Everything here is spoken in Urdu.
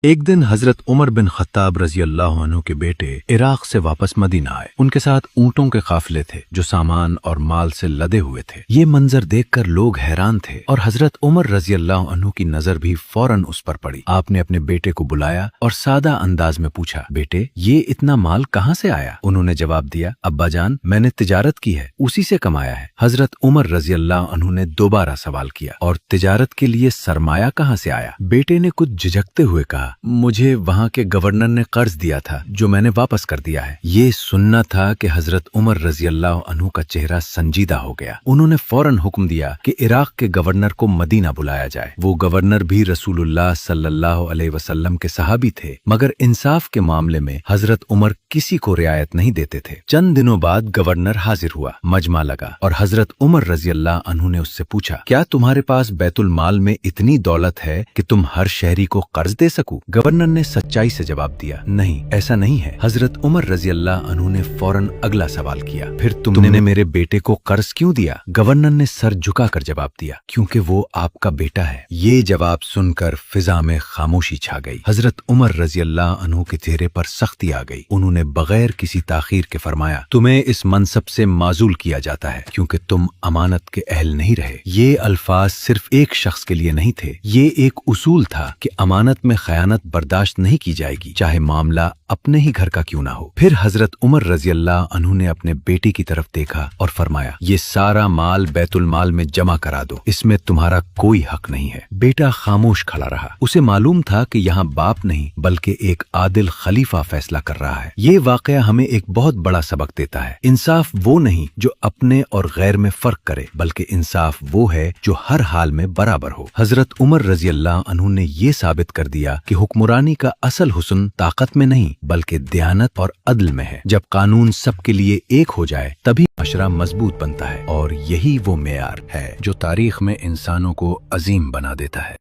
ایک دن حضرت عمر بن خطاب رضی اللہ عنہ کے بیٹے عراق سے واپس مدینہ آئے۔ ان کے ساتھ اونٹوں کے قافلے تھے جو سامان اور مال سے لدے ہوئے تھے۔ یہ منظر دیکھ کر لوگ حیران تھے اور حضرت عمر رضی اللہ عنہ کی نظر بھی فوراً اس پر پڑی۔ آپ نے اپنے بیٹے کو بلایا اور سادہ انداز میں پوچھا، بیٹے یہ اتنا مال کہاں سے آیا؟ انہوں نے جواب دیا، ابا جان میں نے تجارت کی ہے، اسی سے کمایا ہے۔ حضرت عمر رضی اللہ عنہ نے دوبارہ سوال کیا، اور تجارت کے لیے سرمایہ کہاں سے آیا؟ بیٹے نے کچھ جھجکتے ہوئے کہا، مجھے وہاں کے گورنر نے قرض دیا تھا جو میں نے واپس کر دیا ہے۔ یہ سننا تھا کہ حضرت عمر رضی اللہ عنہ کا چہرہ سنجیدہ ہو گیا۔ انہوں نے فوراً حکم دیا کہ عراق کے گورنر کو مدینہ بلایا جائے۔ وہ گورنر بھی رسول اللہ صلی اللہ علیہ وسلم کے صحابی تھے، مگر انصاف کے معاملے میں حضرت عمر کسی کو رعایت نہیں دیتے تھے۔ چند دنوں بعد گورنر حاضر ہوا، مجمع لگا اور حضرت عمر رضی اللہ عنہ نے اس سے پوچھا، کیا تمہارے پاس بیت المال میں اتنی دولت ہے کہ تم ہر شہری کو قرض دے سکو؟ گورنر نے سچائی سے جواب دیا، نہیں ایسا نہیں ہے۔ حضرت عمر رضی اللہ عنہ نے فوراً اگلا سوال کیا، پھر تم نے میرے بیٹے کو قرض کیوں دیا؟ گورنر نے سر جھکا کر جواب دیا، کیونکہ وہ آپ کا بیٹا ہے۔ یہ جواب سن کر فضا میں خاموشی چھا گئی۔ حضرت عمر رضی اللہ عنہ کے چہرے پر سختی آ گئی۔ انہوں نے بغیر کسی تاخیر کے فرمایا، تمہیں اس منصب سے معزول کیا جاتا ہے کیونکہ تم امانت کے اہل نہیں رہے۔ یہ الفاظ صرف ایک شخص کے لیے نہیں تھے، یہ ایک اصول تھا کہ امانت میں خیانت برداشت نہیں کی جائے گی، چاہے معاملہ اپنے ہی گھر کا کیوں نہ ہو۔ پھر حضرت عمر رضی اللہ عنہ نے اپنے بیٹے کی طرف دیکھا اور فرمایا، یہ سارا مال بیت المال میں جمع کرا دو، اس میں تمہارا کوئی حق نہیں ہے۔ بیٹا خاموش کھڑا رہا۔ اسے معلوم تھا کہ یہاں باپ نہیں بلکہ ایک عادل خلیفہ فیصلہ کر رہا ہے۔ یہ واقعہ ہمیں ایک بہت بڑا سبق دیتا ہے۔ انصاف وہ نہیں جو اپنے اور غیر میں فرق کرے، بلکہ انصاف وہ ہے جو ہر حال میں برابر ہو۔ حضرت عمر رضی اللہ عنہ نے یہ ثابت کر دیا کہ حکمرانی کا اصل حسن طاقت میں نہیں بلکہ دیانت اور عدل میں ہے۔ جب قانون سب کے لیے ایک ہو جائے تبھی معاشرہ مضبوط بنتا ہے، اور یہی وہ معیار ہے جو تاریخ میں انسانوں کو عظیم بنا دیتا ہے۔